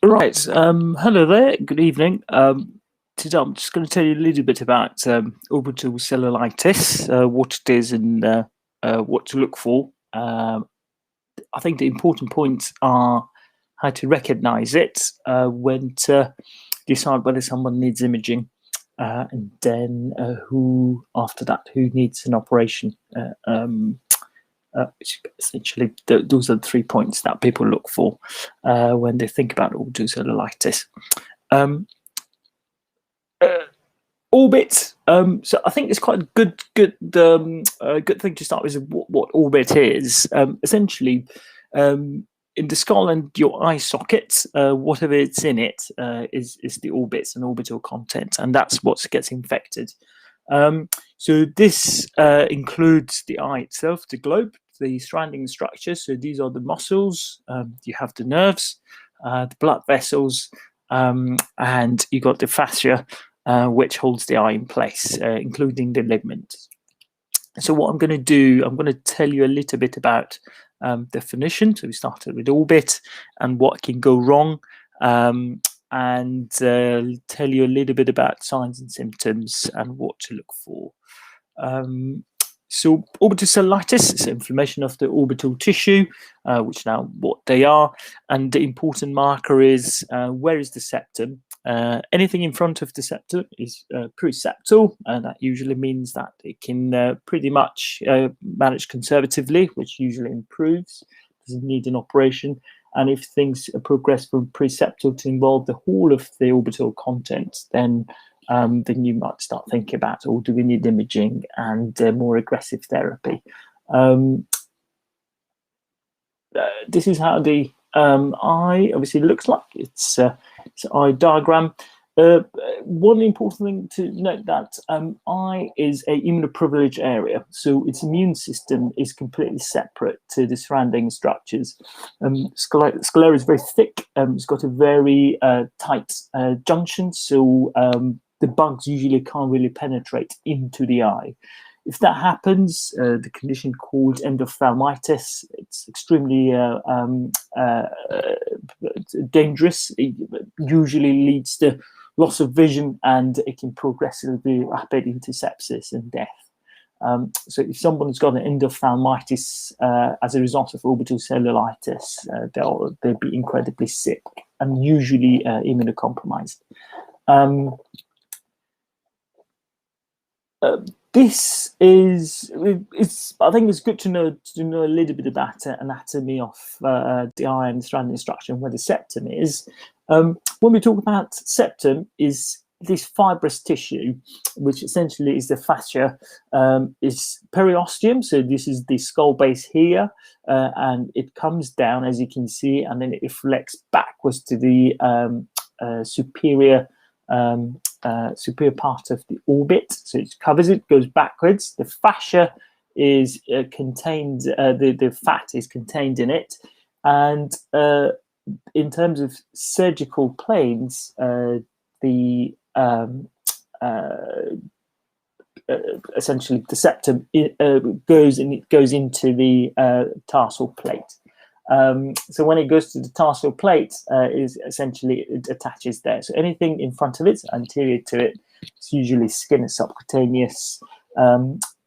Right. Hello there. Good evening. Today I'm just going to tell you a little bit about orbital cellulitis, what it is, and what to look for. I think the important points are how to recognize it, when to decide whether someone needs imaging, and then who, after that, who needs an operation. Essentially, those are the 3 points that people look for when they think about orbital cellulitis. Orbit. So I think it's quite a good thing to start with what orbit is. Essentially, in the skull and your eye socket, whatever it's in it is the orbits and orbital content, and that's what gets infected. So this includes the eye itself, the globe, the surrounding structures. So these are the muscles. You have the nerves, the blood vessels, and you got the fascia, which holds the eye in place, including the ligaments. So what I'm going to do, I'm going to tell you a little bit about definition. So we started with orbit and what can go wrong, and tell you a little bit about signs and symptoms and what to look for. So orbital cellulitis is inflammation of the orbital tissue, which now what they are, and the important marker is where is the septum. Anything in front of the septum is periseptal, and that usually means that it can pretty much manage conservatively, which usually improves, doesn't need an operation. And if things progress from periseptal to involve the whole of the orbital content, then you might start thinking about, oh, do we need imaging and more aggressive therapy? This is how the eye obviously looks like. It's an eye diagram. One important thing to note that eye is a immunoprivileged area, so its immune system is completely separate to the surrounding structures. Sclera is very thick. It's got a very tight junction, so the bugs usually can't really penetrate into the eye. If that happens, the condition called endophthalmitis, it's extremely dangerous. It usually leads to loss of vision, and it can progressively rapid into sepsis and death. So if someone's got an endophthalmitis as a result of orbital cellulitis, they'll be incredibly sick and usually immunocompromised. This is, I think it's good to know a little bit about anatomy of the eye and surrounding structure and where the septum is. When we talk about septum, is this fibrous tissue, which essentially is the fascia, is periosteum. So this is the skull base here, and it comes down, as you can see, and then it reflects backwards to the superior part of the orbit. So it covers it, goes backwards. The fascia is contained, the fat is contained in it, and in terms of surgical planes, essentially the septum goes into the tarsal plate. So when it goes to the tarsal plate, is essentially it attaches there. So anything in front of it, anterior to it, it's usually skin and subcutaneous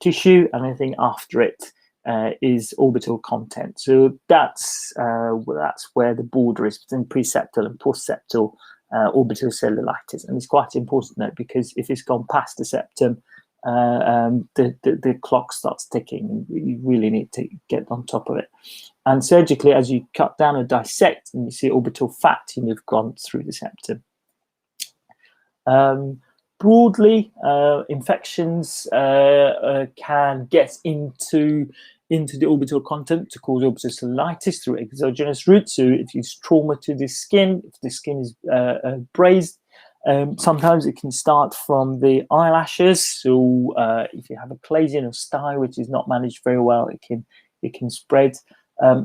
tissue, and anything after it is orbital content. So that's where the border is between preseptal and postseptal orbital cellulitis, and it's quite important to note, because if it's gone past the septum, the clock starts ticking. You really need to get on top of it. And surgically, as you cut down or dissect, and you see orbital fat, you've gone through the septum. Broadly, infections can get into the orbital content to cause orbital cellulitis through exogenous routes. So if it's trauma to the skin, if the skin is braised, sometimes it can start from the eyelashes. So if you have a chalazion or stye which is not managed very well, it can spread,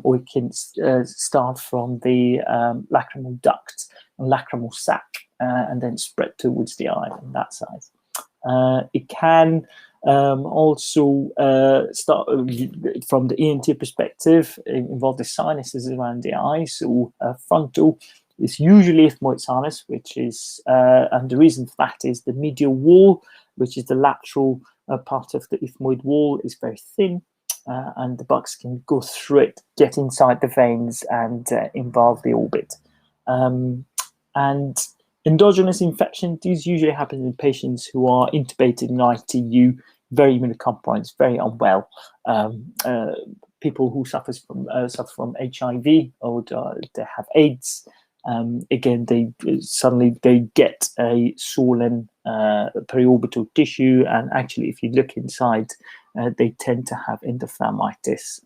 or it can start from the lacrimal duct and lacrimal sac, and then spread towards the eye on that side. It can also start from the ENT perspective, involve the sinuses around the eye, so frontal It's usually ethmoid sinus, which is, and the reason for that is the medial wall, which is the lateral part of the ethmoid wall, is very thin, and the bugs can go through it, get inside the veins, and involve the orbit. And endogenous infection, these usually happen in patients who are intubated in ITU, very immunocompromised, very unwell. People who suffer from HIV, or they have AIDS. Again, they suddenly get a swollen periorbital tissue, and actually, if you look inside, they tend to have endophthalmitis.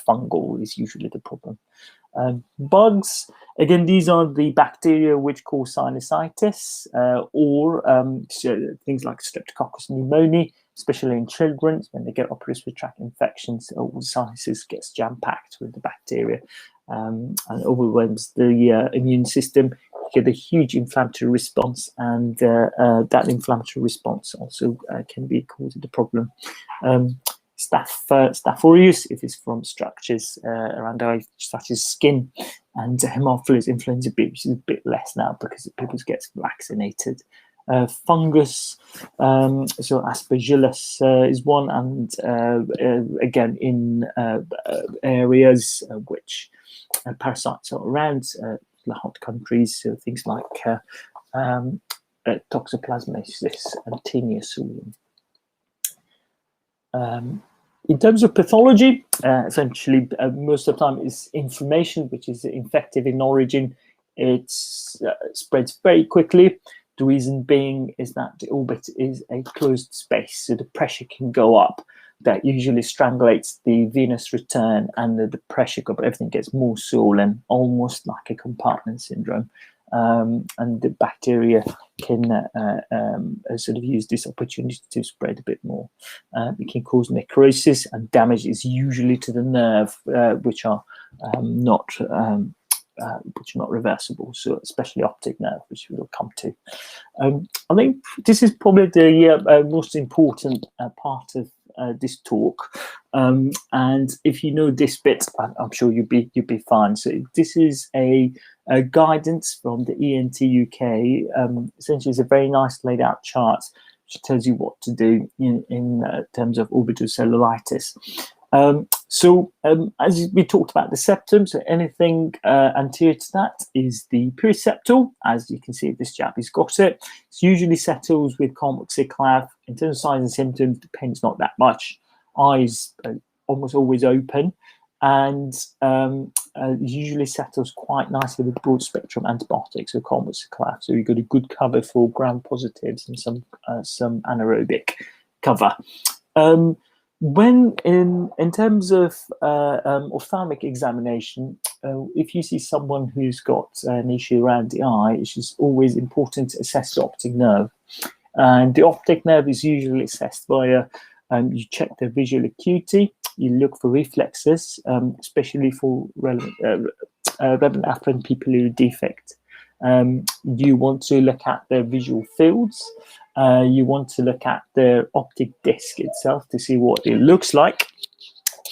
Fungal is usually the problem. Bugs, again, these are the bacteria which cause sinusitis, or things like Streptococcus pneumoniae, especially in children when they get upper respiratory tract infections. All the sinuses gets jam-packed with the bacteria, and overwhelms the immune system. You get a huge inflammatory response, and that inflammatory response also can be causing the problem. Staph aureus, if it's from structures around the eye, such as skin, and Haemophilus influenza B, which is a bit less now because people get vaccinated. Fungus, so Aspergillus is one, and again in areas which parasites are around, the hot countries, so things like toxoplasmosis and Taenius. In terms of pathology, essentially most of the time is inflammation, which is infective in origin. It spreads very quickly. The reason being is that the orbit is a closed space, so the pressure can go up. That usually strangulates the venous return, and the pressure goes, but everything gets more swollen, almost like a compartment syndrome. And the bacteria can sort of use this opportunity to spread a bit more. It can cause necrosis, and damage is usually to the nerve, which are not reversible. So especially optic nerve, which we will come to. I think this is probably the most important part of this talk, and if you know this bit, I'm sure you'll be fine. So this is a guidance from the ENT UK. Essentially, it's a very nice laid out chart which tells you what to do in terms of orbital cellulitis. As we talked about the septum, so anything anterior to that is the periseptal. As you can see, this chap has got it. It's usually settles with convexiclav. In terms of signs and symptoms, depends not that much. Eyes almost always open, and usually settles quite nicely with broad spectrum antibiotics, so convexiclav. So you've got a good cover for gram positives and some anaerobic cover. When in terms of ophthalmic examination, if you see someone who's got an issue around the eye, it's just always important to assess the optic nerve. And the optic nerve is usually assessed via, you check their visual acuity, you look for reflexes, especially for relevant afferent pupillary defect. You want to look at their visual fields. You want to look at the optic disc itself to see what it looks like,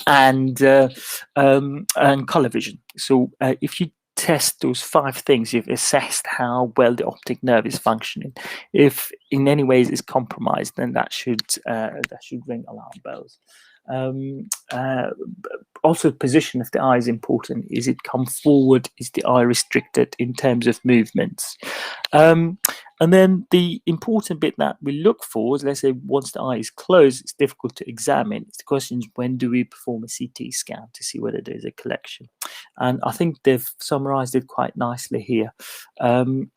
and color vision. So if you test those 5 things, you've assessed how well the optic nerve is functioning. If in any ways it's compromised, then that should ring alarm bells. Also, position of the eye is important. Is it come forward? Is the eye restricted in terms of movements? And then the important bit that we look for is, let's say, once the eye is closed, it's difficult to examine. It's the question is, when do we perform a CT scan to see whether there's a collection? And I think they've summarized it quite nicely here. So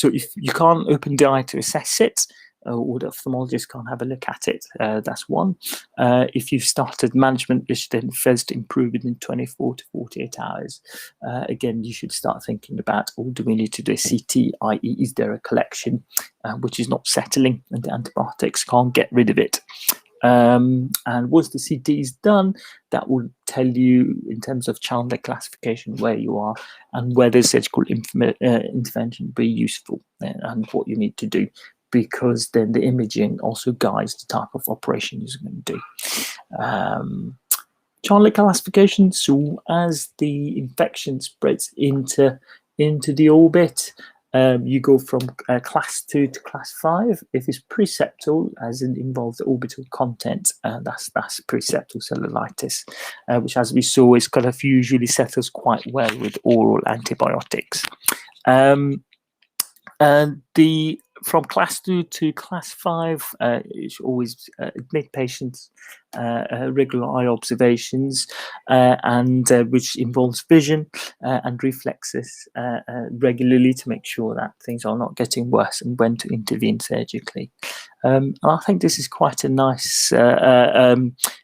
if you can't open the eye to assess it, or the ophthalmologist can't have a look at it, that's one. If you've started management, which then fails to improve within 24 to 48 hours, again, you should start thinking about, oh, do we need to do a CT, i.e. is there a collection which is not settling and the antibiotics can't get rid of it? And once the CT is done, that will tell you in terms of Chandler classification where you are and whether surgical intervention will be useful and what you need to do, because then the imaging also guides the type of operation you're going to do. Chandler classification. So as the infection spreads into the orbit, you go from class 2 to class 5. If it's preseptal, as in involves orbital content, that's preseptal cellulitis, which, as we saw, is kind of usually settles quite well with oral antibiotics. And from class 2 to class 5, it's always admit patients, regular eye observations, and which involves vision and reflexes regularly to make sure that things are not getting worse and when to intervene surgically. And I think this is quite a nice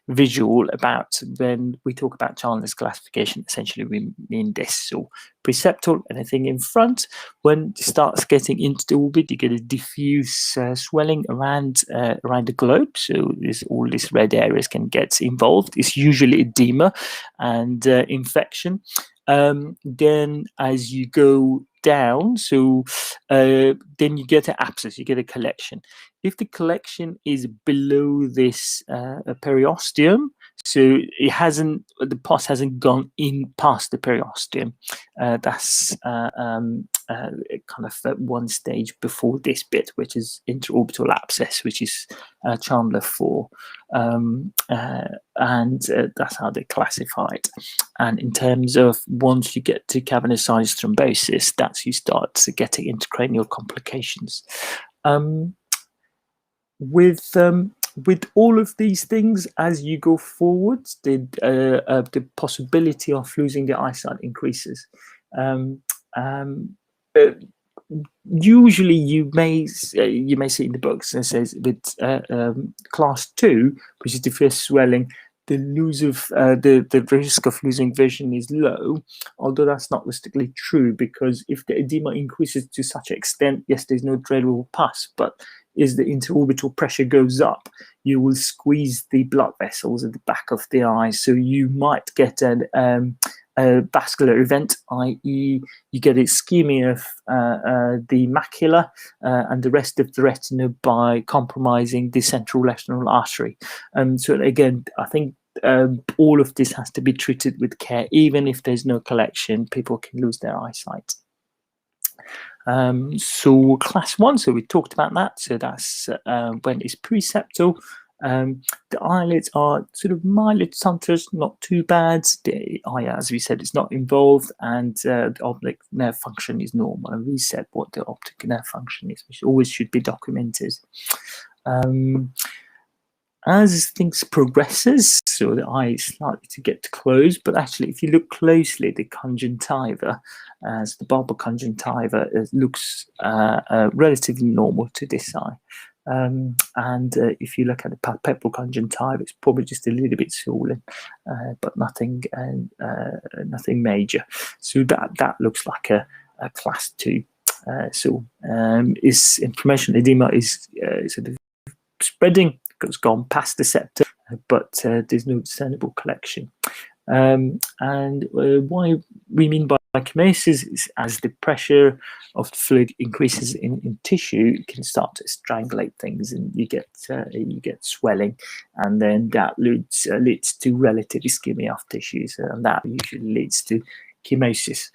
visual about when we talk about Chandler's classification. Essentially, we mean this. So preseptal, anything in front. When it starts getting into the orbit, you get a diffuse swelling around the globe. So all these red areas can get involved. It's usually edema and infection. Then as you go down, so then you get an abscess, you get a collection. If the collection is below this periosteum, so the pus hasn't gone in past the periosteum, that's kind of one stage before this bit, which is interorbital abscess, which is Chandler 4, and that's how they classify it. And in terms of once you get to cavernous sinus thrombosis, that's you start getting intracranial complications. With all of these things, as you go forward, the possibility of losing the eyesight increases. Usually, you may see in the books it says with class 2, which is diffuse swelling, the risk of losing vision is low, although that's not strictly true, because if the edema increases to such an extent, yes, there's no drainable pus, but as the interorbital pressure goes up, you will squeeze the blood vessels at the back of the eye, so you might get a vascular event, i.e. you get ischemia of the macula and the rest of the retina by compromising the central retinal artery. So again, I think all of this has to be treated with care. Even if there's no collection, people can lose their eyesight. So class 1, so we talked about that. So that's when it's preseptal. The eyelids are sort of mildly tunters, not too bad. The eye, as we said, is not involved, and the optic nerve function is normal. And we said what the optic nerve function is, which always should be documented. As things progresses, so the eye is likely to get closed, but actually, if you look closely, the conjunctiva, as the bulbar conjunctiva, looks relatively normal to this eye. And if you look at the palpebral conjunctiva, it's probably just a little bit swollen, but nothing major. So that looks like a class 2. Is inflammation edema is sort of spreading, it's gone past the septum, but there's no discernible collection. And why we mean by chemosis is as the pressure of the fluid increases in tissue, it can start to strangulate things, and you get swelling, and then that leads to relative ischemia of tissues, and that usually leads to chemosis.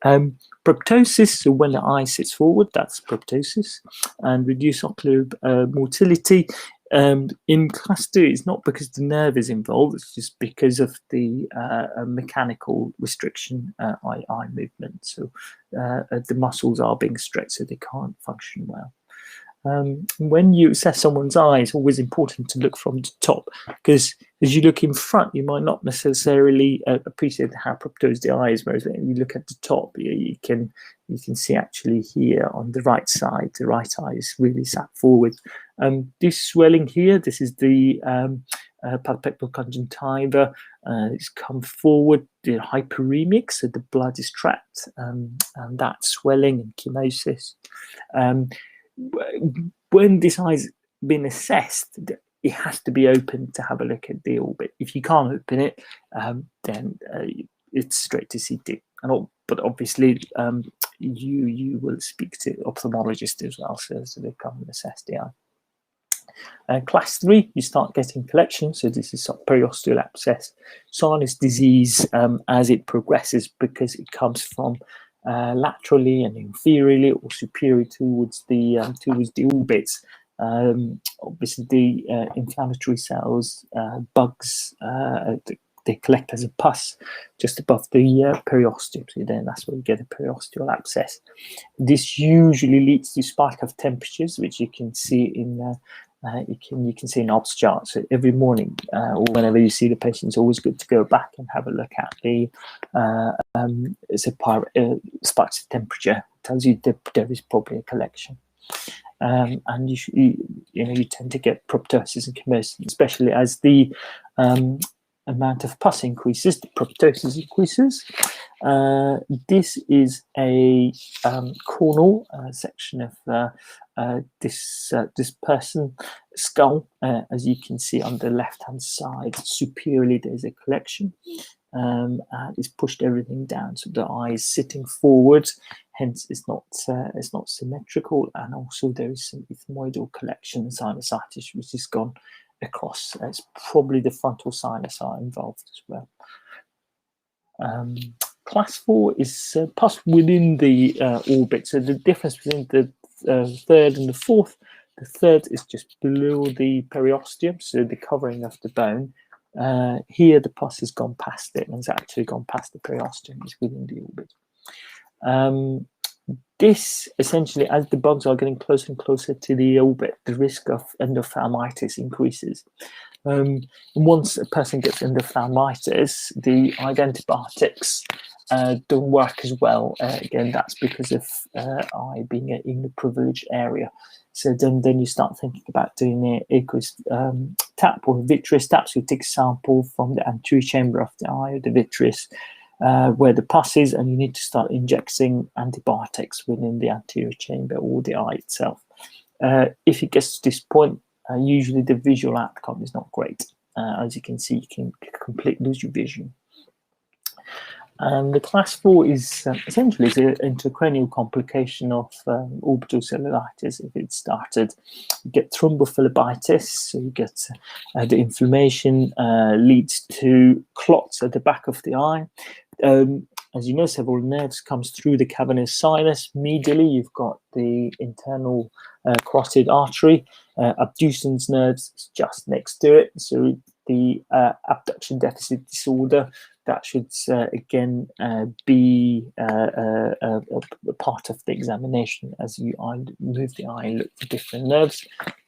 Proptosis, so when the eye sits forward, that's proptosis, and reduced ocular motility. In class 2, it's not because the nerve is involved, it's just because of the mechanical restriction eye movement. So the muscles are being stretched, so they can't function well. When you assess someone's eye, it's always important to look from the top, because as you look in front, you might not necessarily appreciate how proptosed the eye is, whereas when you look at the top, you can see actually here on the right side, the right eye is really sat forward. This swelling here, this is the palpebral conjunctiva. It's come forward, the hyperemic, so the blood is trapped, and that swelling and chemosis. When this eye's been assessed, it has to be open to have a look at the orbit. If you can't open it, then it's straight to CT. But obviously, you will speak to ophthalmologist as well, so they come and assess the eye. Class 3, you start getting collections. So this is periosteal abscess, sinus disease as it progresses, because it comes from laterally and inferiorly or superior towards the orbits. Obviously, the inflammatory cells, bugs, they collect as a pus just above the periosteum. So then that's where you get a periosteal abscess. This usually leads to spike of temperatures, which you can see in you can see an obs chart. So every morning or whenever you see the patient, it's always good to go back and have a look at the spikes of temperature. It tells you that there is probably a collection. And you tend to get proptosis and chemosis, especially as the amount of pus increases, the proptosis increases. This is a cornal section of this person skull. As you can see on the left-hand side, superiorly there's a collection. And it's pushed everything down, so the eye is sitting forward. Hence, it's not symmetrical, and also there is some ethmoidal collection, sinusitis, which has gone across. It's probably the frontal sinus are involved as well. Class 4 is pus within the orbit. So the difference between the third and the fourth, the third is just below the periosteum, so the covering of the bone. Here the pus has gone past it and has actually gone past the periosteum. It's within the orbit. This essentially, as the bugs are getting closer and closer to the orbit, the risk of endophthalmitis increases. And once a person gets endophthalmitis, the antibiotics don't work as well. Again, that's because of eye being in the privileged area. So then you start thinking about doing an aqueous tap or a vitreous tap. So you take a sample from the anterior chamber of the eye or the vitreous, where the pus is, and you need to start injecting antibiotics within the anterior chamber or the eye itself. If it gets to this point, usually the visual outcome is not great. As you can see, you can completely lose your vision. The class 4 is essentially an intracranial complication of orbital cellulitis. If it started, you get thrombophlebitis, so you get the inflammation leads to clots at the back of the eye. As you know, several nerves comes through the cavernous sinus. Medially, you've got the internal carotid artery. Abducens nerves is just next to it. So the abduction deficit disorder, that should again be a part of the examination as you move the eye and look for different nerves.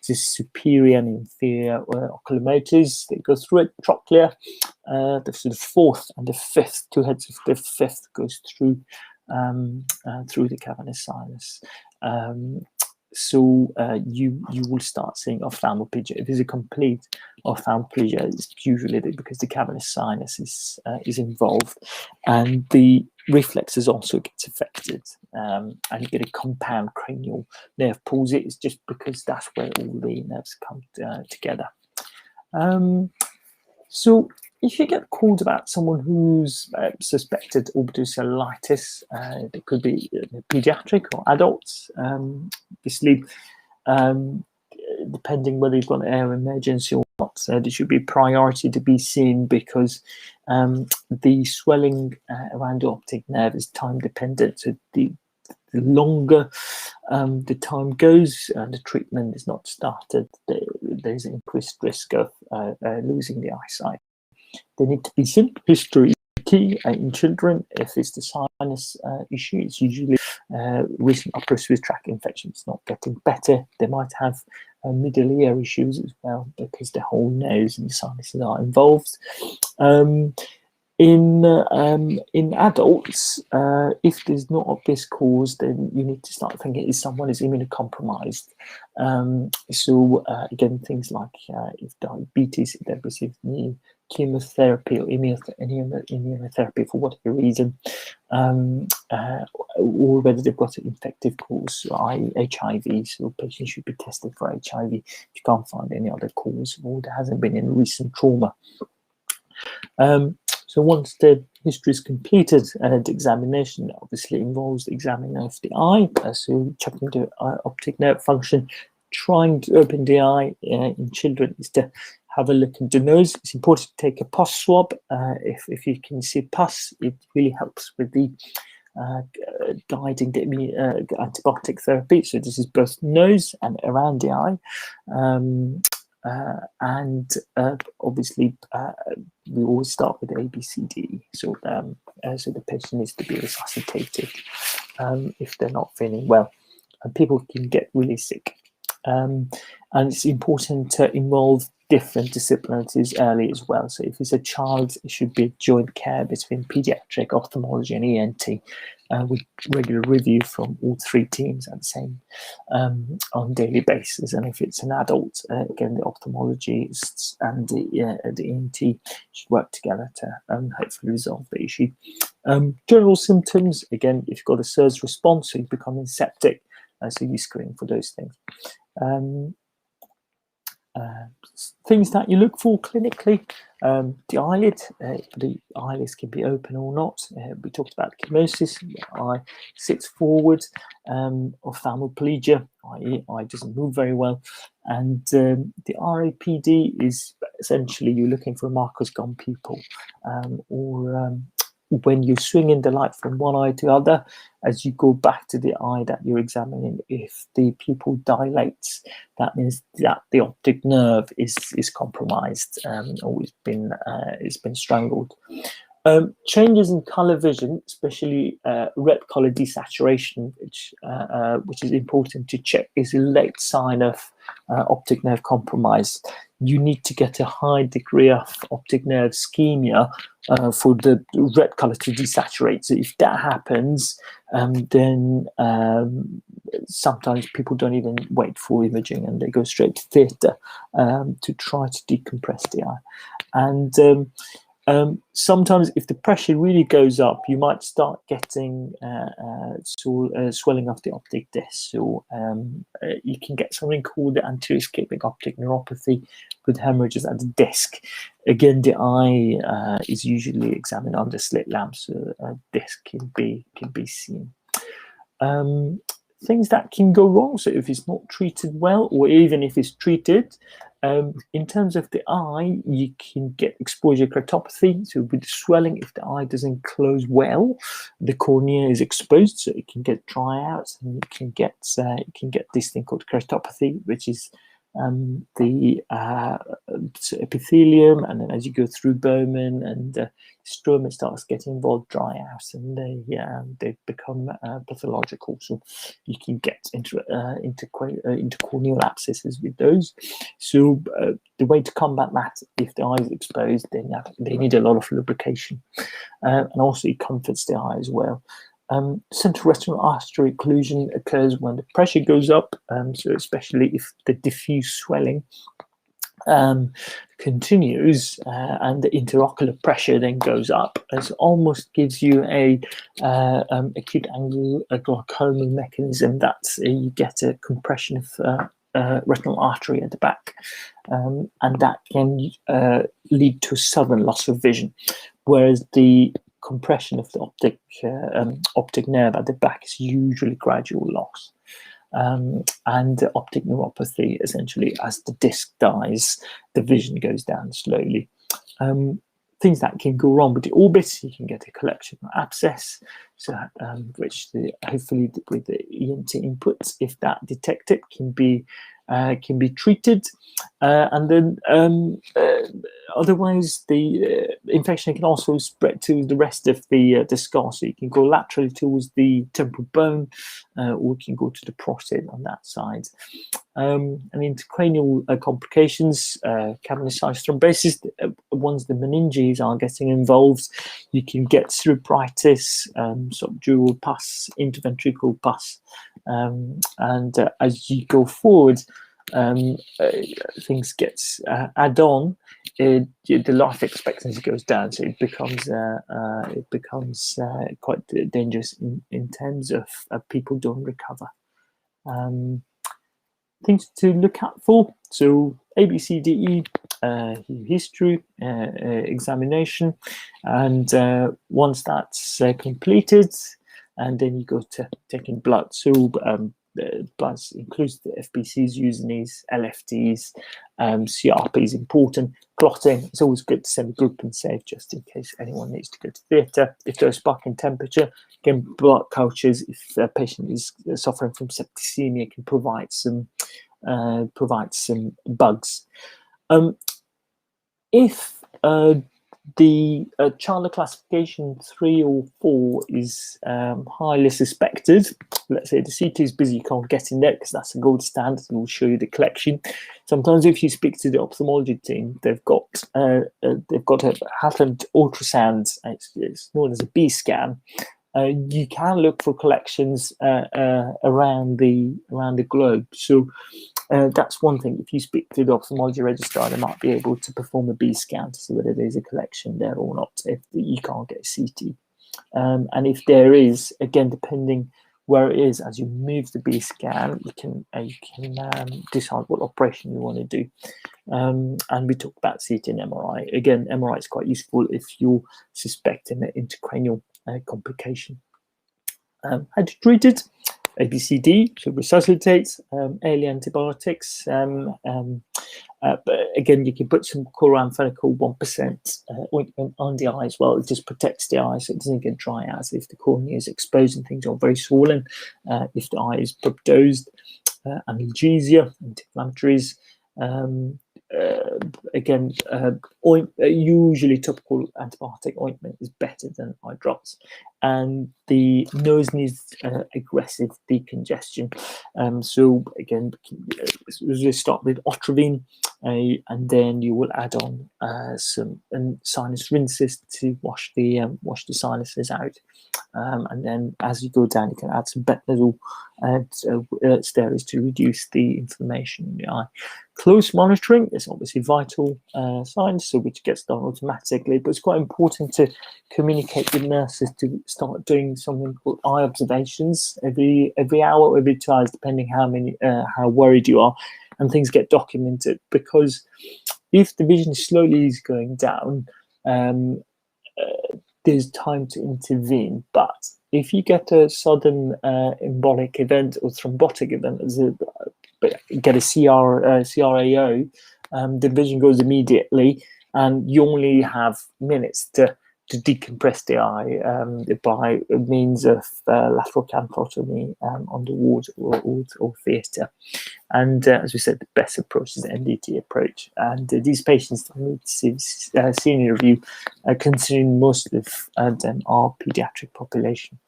This is superior and inferior oculomotors. They go through it. Trochlea, the fourth and the fifth, two heads of the fifth goes through the cavernous sinus. So you will start seeing ophthalmoplegia. If it's a complete ophthalmoplegia, it's usually because the cavernous sinus is involved, and the reflexes also gets affected, and you get a compound cranial nerve palsy. It's just because that's where all the nerves come together. So if you get called about someone who's suspected orbital cellulitis, it could be pediatric or adults. Obviously, depending whether you've got an air emergency or not, there should be priority to be seen, because the swelling around the optic nerve is time dependent. So the longer the time goes and the treatment is not started, there's an increased risk of losing the eyesight. They need to be seen. History is key in children. If it's the sinus issue, it's usually recent upper respiratory tract infection. It's not getting better. They might have middle ear issues as well, because the whole nose and the sinuses are involved. In adults, if there's not obvious cause, then you need to start thinking, is someone is immunocompromised. So again, things like if diabetes, if they've received new chemotherapy or immunotherapy for whatever reason, or whether they've got an infective cause, i.e. HIV. So patients should be tested for HIV if you can't find any other cause, or there hasn't been any recent trauma. So once the history is completed, the examination obviously involves the examining of the eye, so checking the optic nerve function, trying to open the eye in children is to have a look at the nose. It's important to take a pus swab. If you can see pus, it really helps with the guiding the antibiotic therapy. So this is both nose and around the eye. Obviously, we always start with ABCD. So the patient needs to be resuscitated if they're not feeling well. And people can get really sick. And it's important to involve different disciplines early as well. So if it's a child, it should be joint care between pediatric, ophthalmology, and ENT, with regular review from all three teams at the same on a daily basis. And if it's an adult, again, the ophthalmologists and the ENT should work together to hopefully resolve the issue. General symptoms, again, if you've got a SIRS response, so you become septic, so you screen for those things. Things that you look for clinically, the eyelid, the eyelids can be open or not. We talked about chemosis, the eye sits forward, ophthalmoplegia, i.e. eye doesn't move very well, and the RAPD is essentially you're looking for markers gone pupil, or when you're swinging the light from one eye to the other, as you go back to the eye that you're examining, if the pupil dilates, that means that the optic nerve is compromised, or it's been strangled. Changes in color vision, especially red color desaturation, which is important to check, is a late sign of optic nerve compromise. You need to get a high degree of optic nerve ischemia for the red color to desaturate. So if that happens, then sometimes people don't even wait for imaging and they go straight to theatre to try to decompress the eye. And sometimes if the pressure really goes up, you might start getting swelling of the optic disc. So you can get something called anterior ischemic optic neuropathy with hemorrhages at the disc. Again, the eye is usually examined under slit lamps, so a disc can be seen. Things that can go wrong, so if it's not treated well, or even if it's treated, in terms of the eye, you can get exposure keratopathy. So with swelling, if the eye doesn't close well, the cornea is exposed, so it can get dry out, and you can get this thing called keratopathy, which is the epithelium, and then as you go through Bowman and stroma starts getting involved, dry out, and they become pathological. So you can get into corneal abscesses with those. So the way to combat that, if the eye is exposed, then they need a lot of lubrication, and also it comforts the eye as well. Central retinal artery occlusion occurs when the pressure goes up, so especially if the diffuse swelling continues and the interocular pressure then goes up, it almost gives you a acute angle glaucoma mechanism that you get a compression of retinal artery at the back, and that can lead to a sudden loss of vision, whereas the compression of the optic nerve at the back is usually gradual loss. And the optic neuropathy, essentially, as the disc dies, the vision goes down slowly. Things that can go wrong with the orbit, you can get a collection of abscess, so which hopefully with the ENT inputs, if that detected, can be treated, and then otherwise the infection can also spread to the rest of the skull. So you can go laterally towards the temporal bone, or you can go to the prostate on that side. And intracranial complications, cavernous-sized thrombosis. Once the meninges are getting involved, you can get cerebritis, subdural pus, interventricular pus, and as you go forward, things get add on. The life expectancy goes down, so it becomes quite dangerous in terms of people don't recover. Things to look out for: so ABCDE, history, examination, and once that's completed, and then you go to taking blood. So blood includes the FBCs, USNEs, LFTs, CRP is important. Clotting, it's always good to send a group and save just in case anyone needs to go to theatre. If there's a spike in temperature, again, blood cultures, if a patient is suffering from septicemia, can provide some bugs. If the Chandler classification 3 or 4 is highly suspected, let's say the CT is busy, you can't get in there because that's a gold standard, and we'll show you the collection. Sometimes if you speak to the ophthalmology team, they've got a Hatland ultrasound, it's known as a B scan. You can look for collections around the globe. So that's one thing. If you speak to the ophthalmology registrar, they might be able to perform a B scan to see whether there's a collection there or not, if you can't get a CT. And if there is, again, depending where it is, as you move the B scan, you can decide what operation you want to do. And we talked about CT and MRI. Again, MRI is quite useful if you're suspecting an intracranial complication. How to treat it? ABCD, so resuscitate, early antibiotics. But again, you can put some chloramphenicol 1% ointment on the eye as well. It just protects the eye so it doesn't get dry out if the cornea is exposed and things are very swollen. If the eye is propdosed, analgesia, anti-inflammatories. Again, usually topical antibiotic ointment is better than eye drops, and the nose needs aggressive decongestion. So again, we start with Otrivine, and then you will add on some sinus rinses to wash the sinuses out. And then as you go down, you can add some bentonazole and steroids to reduce the inflammation in the eye. Close monitoring is obviously vital signs, so which gets done automatically, but it's quite important to communicate with nurses to start doing something called eye observations every hour or every 2 hours, depending how worried you are, and things get documented, because if the vision slowly is going down, there's time to intervene. But if you get a sudden embolic event or thrombotic event, get a CRAO, the vision goes immediately, and you only have minutes to decompress the eye by means of lateral canthotomy on the ward or theatre. And as we said, the best approach is the NDT approach. And these patients need to see senior review, considering most of them are pediatric population.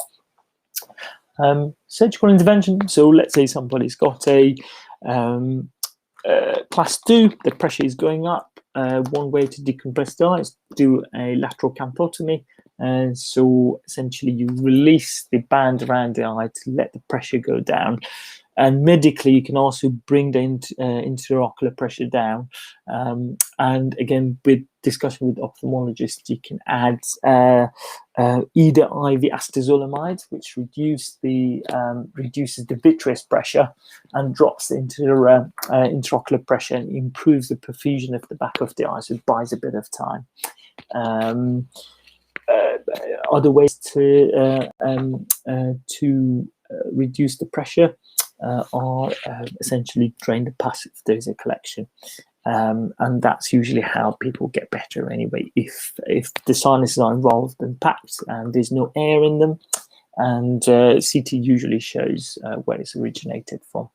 Surgical intervention. So let's say somebody's got a class 2, the pressure is going up. One way to decompress the eye is to do a lateral canthotomy. And so essentially you release the band around the eye to let the pressure go down. And medically, you can also bring the intraocular pressure down. And again, with discussion with ophthalmologists, you can add either IV acetazolamide, which reduces the vitreous pressure and drops the intraocular pressure and improves the perfusion of the back of the eye, so it buys a bit of time. Other ways to reduce the pressure are essentially drain the pus if there's a collection, and that's usually how people get better anyway. If the sinuses are involved and packed and there's no air in them, and CT usually shows where it's originated from.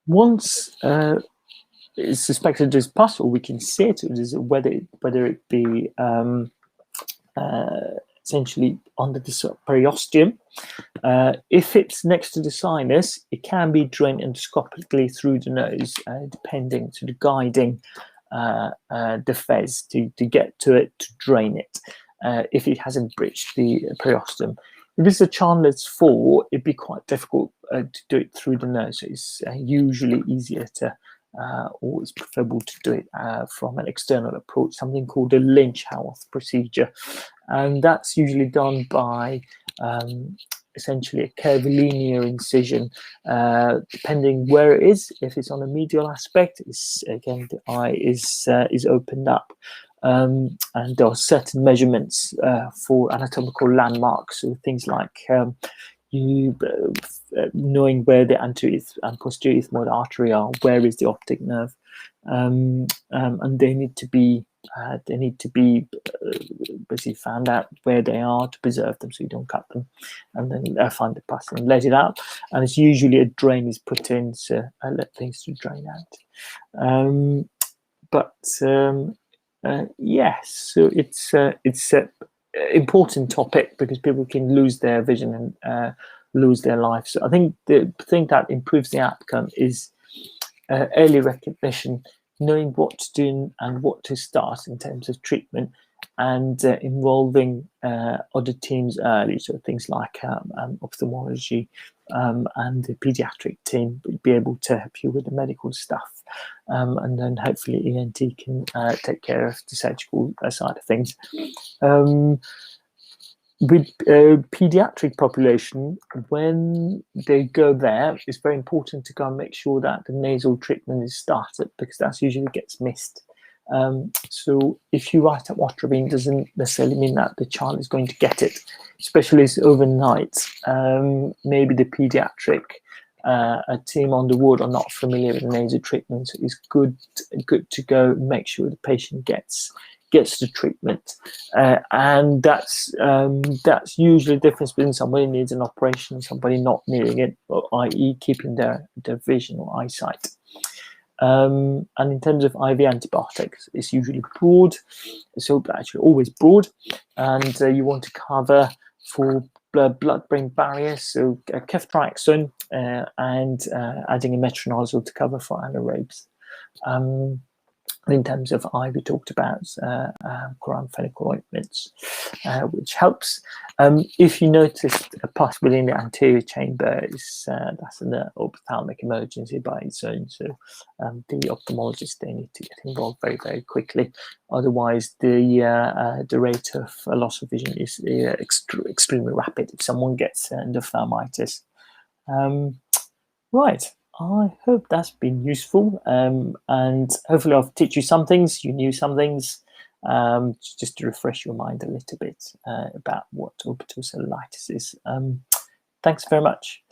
Once it's suspected there's pus, or we can see it, whether it be essentially under the periosteum. If it's next to the sinus, it can be drained endoscopically through the nose, depending to the guiding the fez to get to it, to drain it, if it hasn't breached the periosteum. If it's a Chandler's 4, it'd be quite difficult to do it through the nose. So it's usually easier to, or it's preferable to do it from an external approach, something called a Lynch-Howarth procedure. And that's usually done by essentially a curvilinear incision, depending where it is. If it's on a medial aspect, again, the eye is opened up. And there are certain measurements for anatomical landmarks, so things like knowing where the anterior and posterior ethmoid artery are, where is the optic nerve, and they need to be basically found out where they are to preserve them, so you don't cut them, and then find the pus and let it out. And it's usually a drain is put in, so I let things to drain out. Yes, so it's an important topic because people can lose their vision and lose their life. So I think the thing that improves the outcome is early recognition, knowing what to do and what to start in terms of treatment, and involving other teams early, so things like ophthalmology and the pediatric team would be able to help you with the medical stuff, and then hopefully ENT can take care of the surgical side of things. With pediatric population, when they go there, it's very important to go and make sure that the nasal treatment is started, because that's usually gets missed. So if you write up Otrivine, doesn't necessarily mean that the child is going to get it, especially as overnight. Maybe the pediatric a team on the ward are not familiar with the nasal treatment, so it's good to go make sure the patient gets the treatment, and that's usually the difference between somebody needs an operation and somebody not needing it, i.e. keeping their vision or eyesight. And in terms of IV antibiotics, it's usually broad, so actually always broad, and you want to cover for blood-brain barriers, so ceftriaxone and adding a metronidazole to cover for anaerobes. In terms of IV, we talked about chloramphenicol ointments, which helps. If you notice a pus within the anterior chamber, that's an ophthalmic emergency by its own. So the ophthalmologist, they need to get involved very, very quickly. Otherwise, the rate of loss of vision is extremely rapid if someone gets endophthalmitis. Right. I hope that's been useful, and hopefully I'll teach you some things, you knew some things, just to refresh your mind a little bit about what orbital cellulitis is. Thanks very much.